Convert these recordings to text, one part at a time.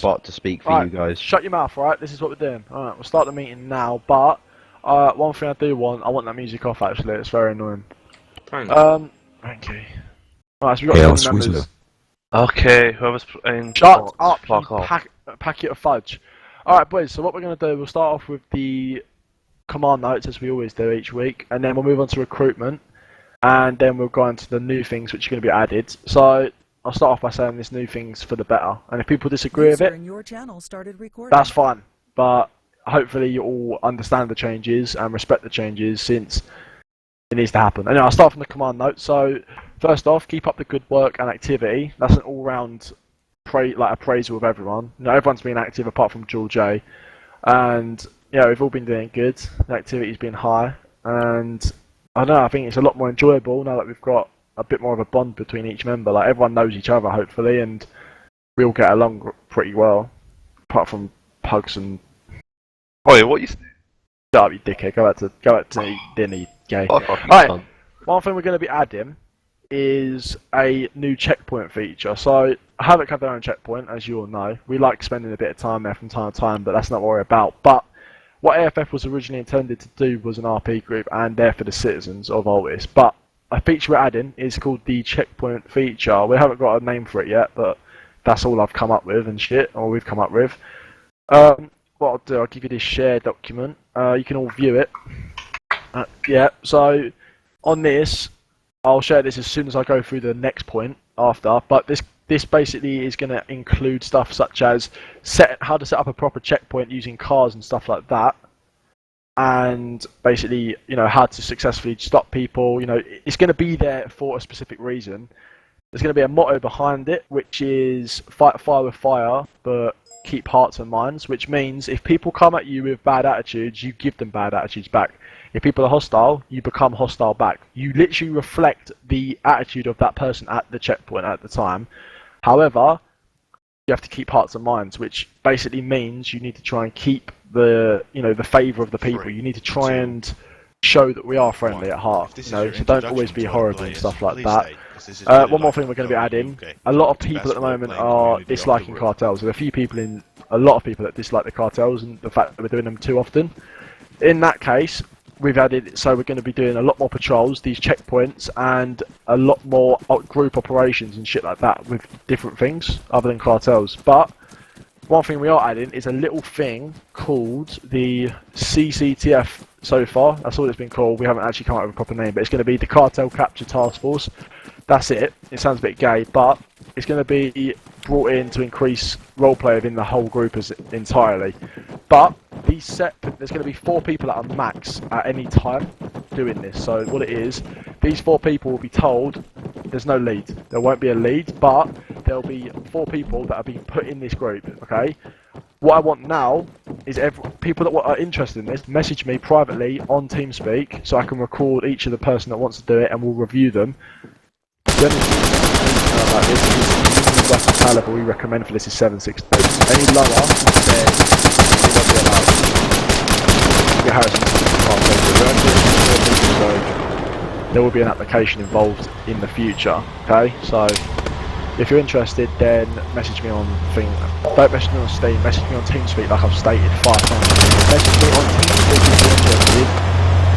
the bot to speak for you guys. Shut your mouth, right? This is what we're doing. Alright, we'll start the meeting now, but one thing I want that music off actually, it's very annoying. Thank you. Alright, so we've got 7 members. Okay, whoever's playing. Shut up, you packet of fudge. Alright boys, so what we're going to do, we'll start off with the command notes as we always do each week, and then we'll move on to recruitment, and then we'll go on to the new things which are going to be added. So I'll start off by saying there's new things for the better, and if people disagree with it, that's fine, but hopefully you all understand the changes and respect the changes since it needs to happen. Anyway, I'll start from the command notes. So first off, keep up the good work and activity. That's an all-round appraisal of everyone. You know, everyone's been active apart from Jewel J, and yeah, we've all been doing good. The activity's been high, and I don't know, I think it's a lot more enjoyable now that we've got a bit more of a bond between each member. Like, everyone knows each other, hopefully, and we all get along pretty well, apart from Pugs and... Oh yeah, what you... Shut up, you dickhead. Go back to dinner, you gay. Alright, one thing we're going to be adding is a new checkpoint feature. So, Havoc have their own checkpoint, as you all know. We like spending a bit of time there from time to time, but that's not what we're about. But what AFF was originally intended to do was an RP group, and they're for the citizens of Altis. But a feature we're adding is called the checkpoint feature. We haven't got a name for it yet, but that's all I've come up with and shit, or we've come up with. What I'll do, I'll give you this shared document. You can all view it. Yeah, so on this, I'll share this as soon as I go through the next point after, but this basically is going to include stuff such as how to set up a proper checkpoint using cars and stuff like that, and basically, you know, how to successfully stop people. You know, it's going to be there for a specific reason. There's going to be a motto behind it, which is fight fire with fire, but keep hearts and minds, which means if people come at you with bad attitudes, you give them bad attitudes back. If people are hostile, you become hostile back. You literally reflect the attitude of that person at the checkpoint at the time. However, you have to keep hearts and minds, which basically means you need to try and keep the favour of the people. You need to try and show that we are friendly at heart. You know, so don't always be horrible and stuff like that. One more thing we're going to be adding: a lot of people at the moment are disliking cartels. There are a lot of people that dislike the cartels and the fact that we're doing them too often. In that case, we've added, so we're going to be doing a lot more patrols, these checkpoints, and a lot more group operations and shit like that with different things other than cartels. But one thing we are adding is a little thing called the CCTF so far. That's all it's been called. We haven't actually come up with a proper name, but it's going to be the Cartel Capture Task Force. That's it. It sounds a bit gay, but it's going to be brought in to increase roleplay within the whole group entirely. But there's going to be 4 people at a max at any time doing this. So what it is, these 4 people will be told there's no lead. There won't be a lead, but there'll be 4 people that are being put in this group. Okay. What I want now is people that are interested in this, message me privately on TeamSpeak so I can record each of the person that wants to do it, and we'll review them. The only thing about this is the weapon caliber we recommend for this is 7.62. Any lower, then it won't be allowed. Get Harrison so there will be an application involved in the future. Okay, so if you're interested, then message me on don't message me on Steam, message me on TeamSpeak like I've stated 5 times. Message me on TeamSpeak if you're interested.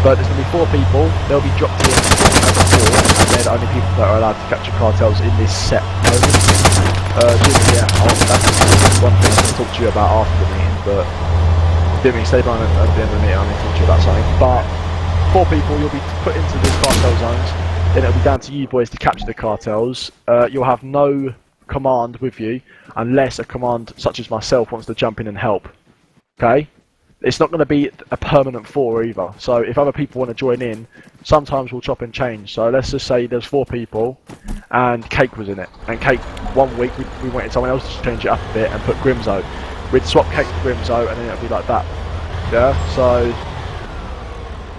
But there's going to be 4 people, they'll be dropped in as a 4, and they're the only people that are allowed to capture cartels in this set moment. That's one thing I'm going to talk to you about after the meeting, but stay behind at the end of the meeting, I'm going to talk to you about something. But 4 people, you'll be put into these cartel zones, then it'll be down to you boys to capture the cartels. You'll have no command with you, unless a command such as myself wants to jump in and help. Okay? It's not going to be a permanent 4 either. So if other people want to join in, sometimes we'll chop and change. So let's just say there's 4 people, and Cake was in it. And Cake, 1 week we wanted someone else to change it up a bit and put Grimzo. We'd swap Cake to Grimzo, and then it'll be like that. Yeah. So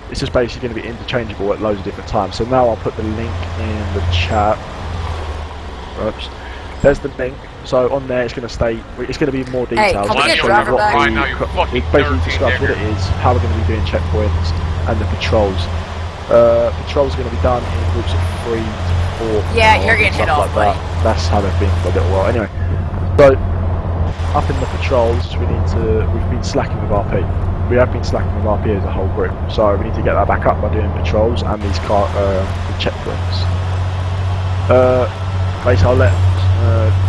it's just basically going to be interchangeable at loads of different times. So now I'll put the link in the chat. Oops. There's the link. So on there, it's going to state, it's going to be more details. Hey, can we get driver back? It basically describes what it is, how we're going to be doing checkpoints, and the patrols. Patrols are going to be done in groups of 3 to 4. Yeah, you're getting hit off, like that. That's how they've been for a little while. Anyway, so up in the patrols, we've been slacking with RP. We have been slacking with RP as a whole group, so we need to get that back up by doing patrols and these the checkpoints. Basically, I'll let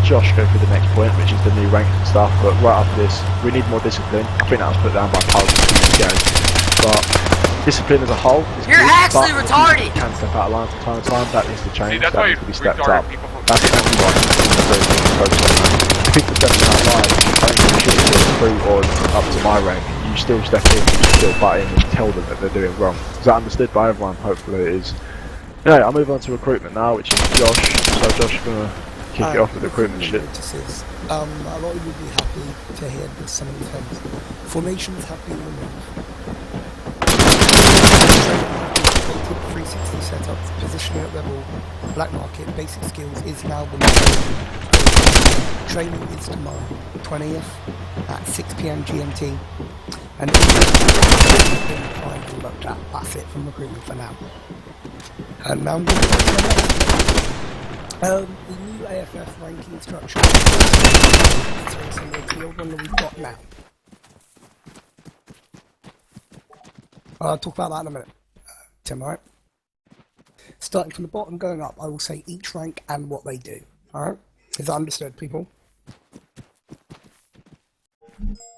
Josh go through the next point, which is the new ranks and stuff. But right after this, we need more discipline. I think that was put down by Paul ago. But discipline as a whole is You're good, actually but retarded! You can step out of line from time to time. That needs to change. See, that's that why needs to be stepped retarded up. people from That's exactly what focus on. If people stepping out of line, I don't think you should recruit or up to my rank. You still step in, you still butt in and tell them that they're doing wrong. Is that understood by everyone? Hopefully it is. Anyway, I'll move on to recruitment now, which is Josh. So Josh is going to kick it off with recruitment shit. Notices. A lot of you will be happy to hear that some of these things. Formations have been removed. 360 setups, positioning at level, black market, basic skills is now the main. Training is tomorrow, 20th at 6 PM GMT. And looked at. That's it from recruitment for now. And now I'm going to the new AFF ranking structure. It's very similar to the old one that we've got now. I'll talk about that in a minute, Tim, alright? Starting from the bottom going up, I will say each rank and what they do, alright? Is that understood, people?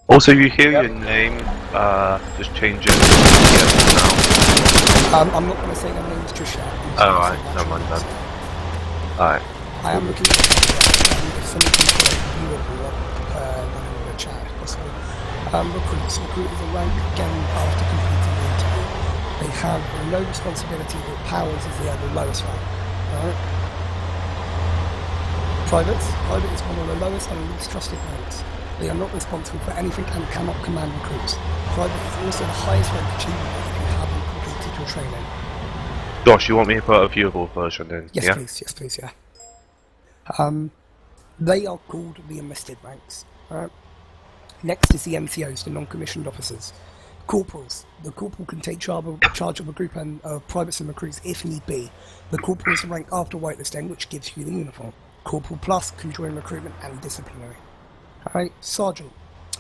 Also, you hear your name, just change it now. I'm not going to say their names just yet. Alright, never mind then. Alright. I am looking at the chat, and if someone can put a viewable one in the chat, if possible. Recruits. Recruit is a rank, again, after completing the interview. They have no responsibility or powers as they are the lowest rank. Alright? Privates. Private is one of the lowest and least trusted ranks. They are not responsible for anything and cannot command recruits. Private is also the highest rank achievable if you haven't completed your training. Josh, you want me to put a viewable version in? Yes, yeah? please, yeah. They are called the enlisted ranks. Alright. Next is the NCOs, the non-commissioned officers. Corporals. The corporal can take charge of a group and privates and recruits if need be. The corporal is the rank after whitelisting, which gives you the uniform. Corporal Plus can join recruitment and disciplinary. Alright, Sergeant.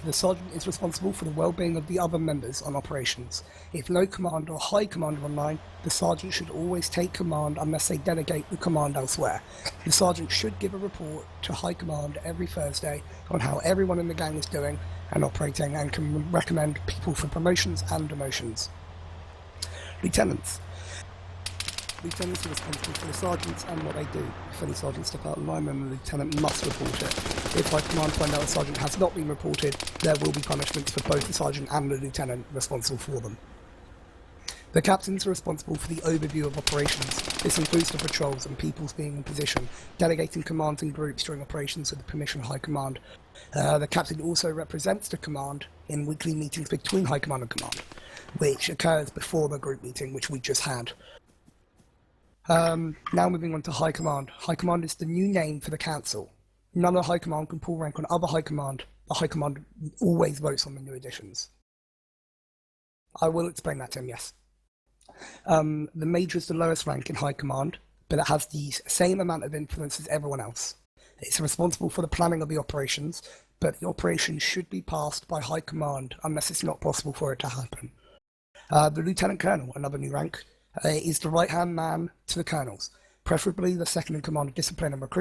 The Sergeant is responsible for the well-being of the other members on operations. If no commander or high commander online, the Sergeant should always take command unless they delegate the command elsewhere. The Sergeant should give a report to High Command every Thursday on how everyone in the gang is doing and operating, and can recommend people for promotions and demotions. Lieutenants. Lieutenants are responsible for the sergeants and what they do. If any sergeants step out of line, then the lieutenant must report it. If High Command find out the sergeant has not been reported, there will be punishments for both the sergeant and the lieutenant responsible for them. The captains are responsible for the overview of operations. This includes the patrols and peoples being in position, delegating commands in groups during operations with the permission of High Command. The captain also represents the command in weekly meetings between High Command and Command, which occurs before the group meeting, which we just had. Now moving on to High Command. High Command is the new name for the council. None of High Command can pull rank on other High Command. The High Command always votes on the new additions. I will explain that, Tim, yes. The Major is the lowest rank in High Command, but it has the same amount of influence as everyone else. It's responsible for the planning of the operations, but the operations should be passed by High Command unless it's not possible for it to happen. The Lieutenant Colonel, another new rank, is the right-hand man to the colonels, preferably the second in command of discipline and recruitment.